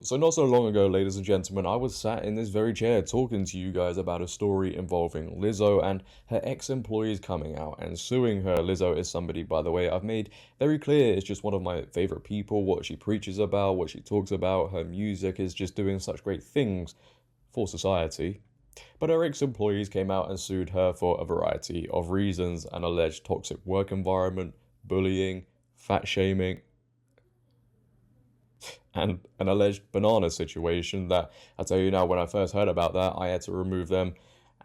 So not so long ago, ladies and gentlemen, I was sat in this very chair talking to you guys about a story involving Lizzo and her ex-employees coming out and suing her. Lizzo is somebody, by the way, I've made very clear is just one of my favorite people. What she preaches about, what she talks about, her music is just doing such great things for society. But her ex-employees came out and sued her for a variety of reasons: an alleged toxic work environment, bullying, fat shaming, and an alleged banana situation that, I tell you now, when I first heard about that, I had to remove them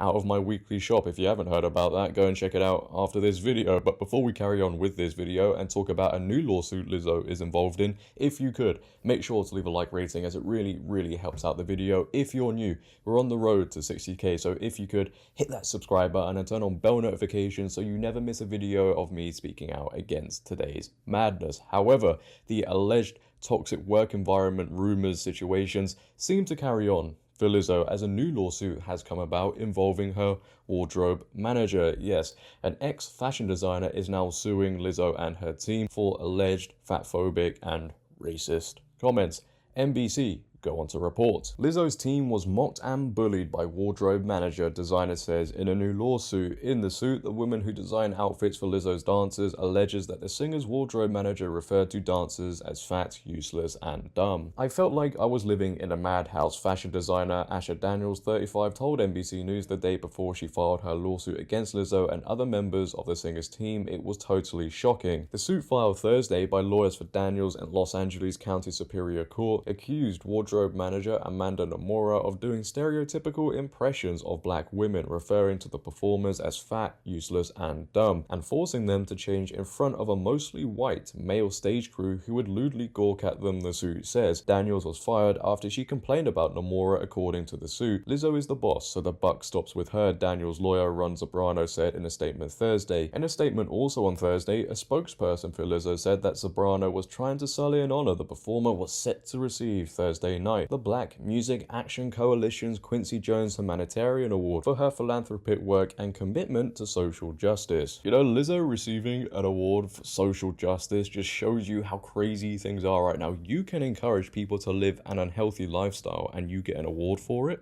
out of my weekly shop. If you haven't heard about that, go and check it out after this video. But before we carry on with this video and talk about a new lawsuit Lizzo is involved in, if you could, make sure to leave a like rating, as it really helps out the video. If you're new, we're on the road to 60k, so if you could, hit that subscribe button and turn on bell notifications so you never miss a video of me speaking out against today's madness. However, the alleged toxic work environment rumors situations seem to carry on for Lizzo, as a new lawsuit has come about involving her wardrobe manager. Yes, an ex-fashion designer is now suing Lizzo and her team for alleged fatphobic and racist comments. NBC go on to report. Lizzo's team was mocked and bullied by wardrobe manager, designer says in a new lawsuit. In the suit, the woman who designed outfits for Lizzo's dancers alleges that the singer's wardrobe manager referred to dancers as fat, useless, and dumb. "I felt like I was living in a madhouse," fashion designer Asha Daniels, 35, told NBC News the day before she filed her lawsuit against Lizzo and other members of the singer's team. "It was totally shocking." The suit, filed Thursday by lawyers for Daniels and Los Angeles County Superior Court, accused wardrobe manager Amanda Nomura of doing stereotypical impressions of black women, referring to the performers as fat, useless, and dumb, and forcing them to change in front of a mostly white male stage crew who would lewdly gawk at them, the suit says. Daniels was fired after she complained about Nomura, according to the suit. "Lizzo is the boss, so the buck stops with her," Daniels' lawyer Ron Zabrano said in a statement Thursday. In a statement also on Thursday, a spokesperson for Lizzo said that Zabrano was trying to sully an honor the performer was set to receive Thursday night, the Black Music Action Coalition's Quincy Jones Humanitarian Award, for her philanthropic work and commitment to social justice. You know, Lizzo receiving an award for social justice just shows you how crazy things are right now. You can encourage people to live an unhealthy lifestyle and you get an award for it?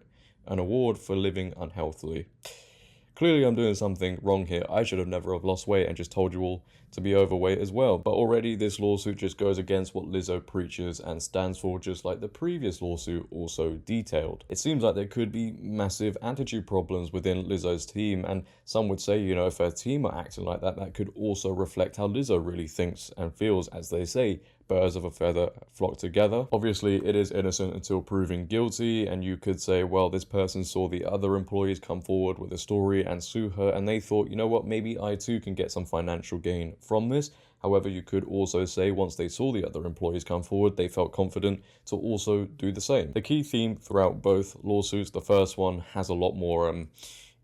An award for living unhealthily. Clearly I'm doing something wrong here. I should have never have lost weight and just told you all to be overweight as well. But already this lawsuit just goes against what Lizzo preaches and stands for, just like the previous lawsuit also detailed. It seems like there could be massive attitude problems within Lizzo's team, and some would say, you know, if her team are acting like that, that could also reflect how Lizzo really thinks and feels. As they say, birds of a feather flock together. Obviously, it is innocent until proven guilty, and you could say, well, this person saw the other employees come forward with a story and sue her, and they thought, you know what, maybe I too can get some financial gain from this. However, you could also say once they saw the other employees come forward, they felt confident to also do the same. The key theme throughout both lawsuits, the first one has a lot more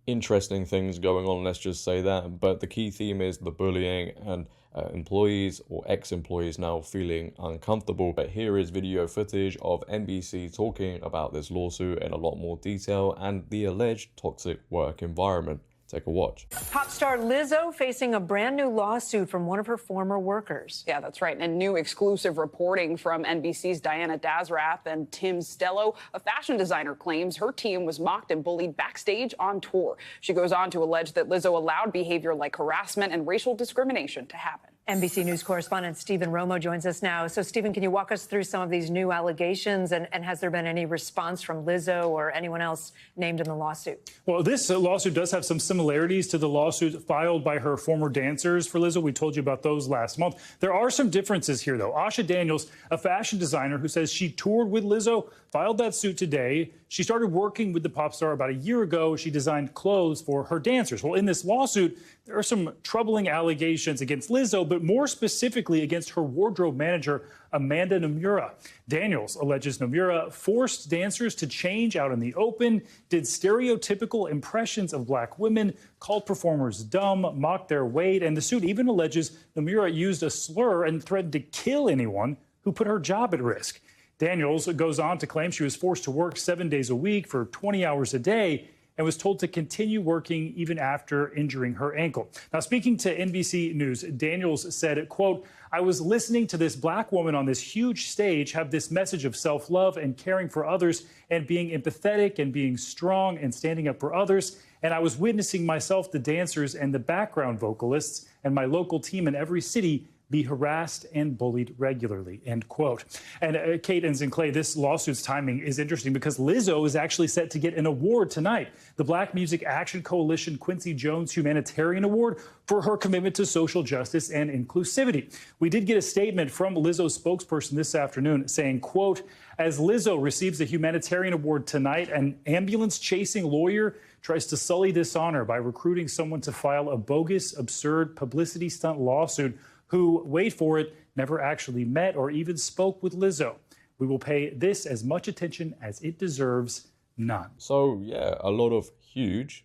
interesting things going on, let's just say that, but the key theme is the bullying and employees or ex-employees now feeling uncomfortable. But here is video footage of NBC talking about this lawsuit in a lot more detail and the alleged toxic work environment. Take a watch. Pop star Lizzo facing a brand new lawsuit from one of her former workers. Yeah, that's right. And new exclusive reporting from NBC's Diana Dazrath and Tim Stello. A fashion designer claims her team was mocked and bullied backstage on tour. She goes on to allege that Lizzo allowed behavior like harassment and racial discrimination to happen. NBC News correspondent Stephen Romo joins us now. So, Stephen, can you walk us through some of these new allegations, and has there been any response from Lizzo or anyone else named in the lawsuit? Well, this lawsuit does have some similarities to the lawsuit filed by her former dancers for Lizzo. We told you about those last month. There are some differences here, though. Asha Daniels, a fashion designer who says she toured with Lizzo, filed that suit today. She started working with the pop star about a year ago. She designed clothes for her dancers. Well, in this lawsuit, there are some troubling allegations against Lizzo, but more specifically against her wardrobe manager, Amanda Nomura. Daniels alleges Nomura forced dancers to change out in the open, did stereotypical impressions of black women, called performers dumb, mocked their weight, and the suit even alleges Nomura used a slur and threatened to kill anyone who put her job at risk. Daniels goes on to claim she was forced to work 7 days a week for 20 hours a day, and was told to continue working even after injuring her ankle. Now, speaking to NBC News, Daniels said, quote, "I was listening to this black woman on this huge stage have this message of self-love and caring for others and being empathetic and being strong and standing up for others. And I was witnessing myself, the dancers and the background vocalists and my local team in every city be harassed and bullied regularly," end quote. And Kate and Clay, this lawsuit's timing is interesting because Lizzo is actually set to get an award tonight, the Black Music Action Coalition Quincy Jones Humanitarian Award, for her commitment to social justice and inclusivity. We did get a statement from Lizzo's spokesperson this afternoon saying, quote, "As Lizzo receives the humanitarian award tonight, an ambulance-chasing lawyer tries to sully this honor by recruiting someone to file a bogus, absurd publicity stunt lawsuit who, wait for it, never actually met or even spoke with Lizzo. We will pay this as much attention as it deserves, none." So, yeah, a lot of huge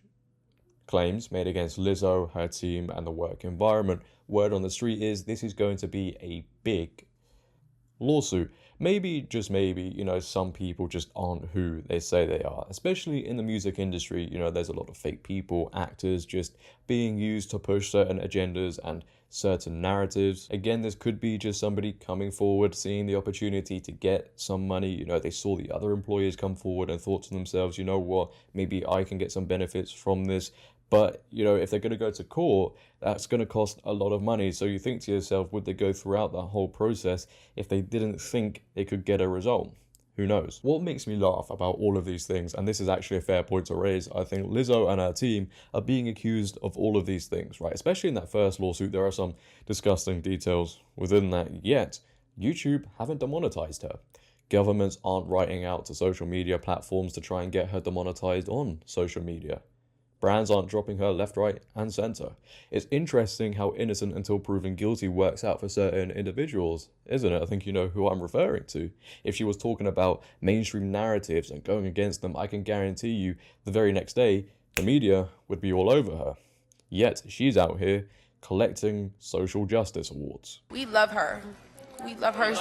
claims made against Lizzo, her team, and the work environment. Word on the street is this is going to be a big lawsuit. Maybe, just maybe, some people just aren't who they say they are. Especially in the music industry, there's a lot of fake people, actors just being used to push certain agendas and certain narratives. Again, this could be just somebody coming forward, seeing the opportunity to get some money. They saw the other employees come forward and thought to themselves, you know what, maybe I can get some benefits from this. But, if they're going to go to court, that's going to cost a lot of money. So you think to yourself, would they go throughout that whole process if they didn't think they could get a result? Who knows? What makes me laugh about all of these things, and this is actually a fair point to raise, I think Lizzo and her team are being accused of all of these things, right? Especially in that first lawsuit, there are some disgusting details within that, yet YouTube haven't demonetized her. Governments aren't writing out to social media platforms to try and get her demonetized on social media. Brands aren't dropping her left, right, and center. It's interesting how innocent until proven guilty works out for certain individuals, isn't it? I think you know who I'm referring to. If she was talking about mainstream narratives and going against them, I can guarantee you the very next day, the media would be all over her. Yet, she's out here collecting social justice awards. We love her. We love her.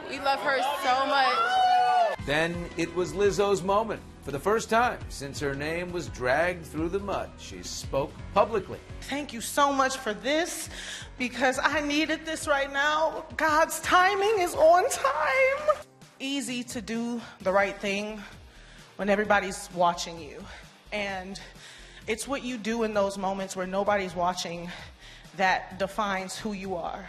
We love her so much. Then it was Lizzo's moment. For the first time since her name was dragged through the mud, she spoke publicly. Thank you so much for this, because I needed this right now. God's timing is on time. Easy to do the right thing when everybody's watching you. And it's what you do in those moments where nobody's watching that defines who you are.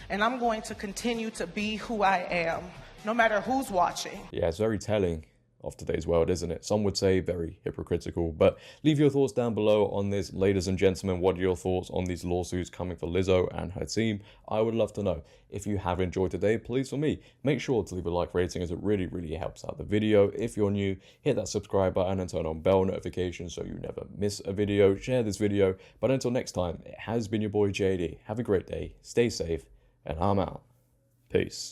And I'm going to continue to be who I am, no matter who's watching. Yeah, it's very telling of today's world, isn't it? Some would say very hypocritical, but leave your thoughts down below on this. Ladies and gentlemen, what are your thoughts on these lawsuits coming for Lizzo and her team? I would love to know. If you have enjoyed today, please for me, make sure to leave a like rating as it really, really helps out the video. If you're new, hit that subscribe button and turn on bell notifications so you never miss a video. Share this video, but until next time, it has been your boy JD. Have a great day, stay safe, and I'm out. Peace.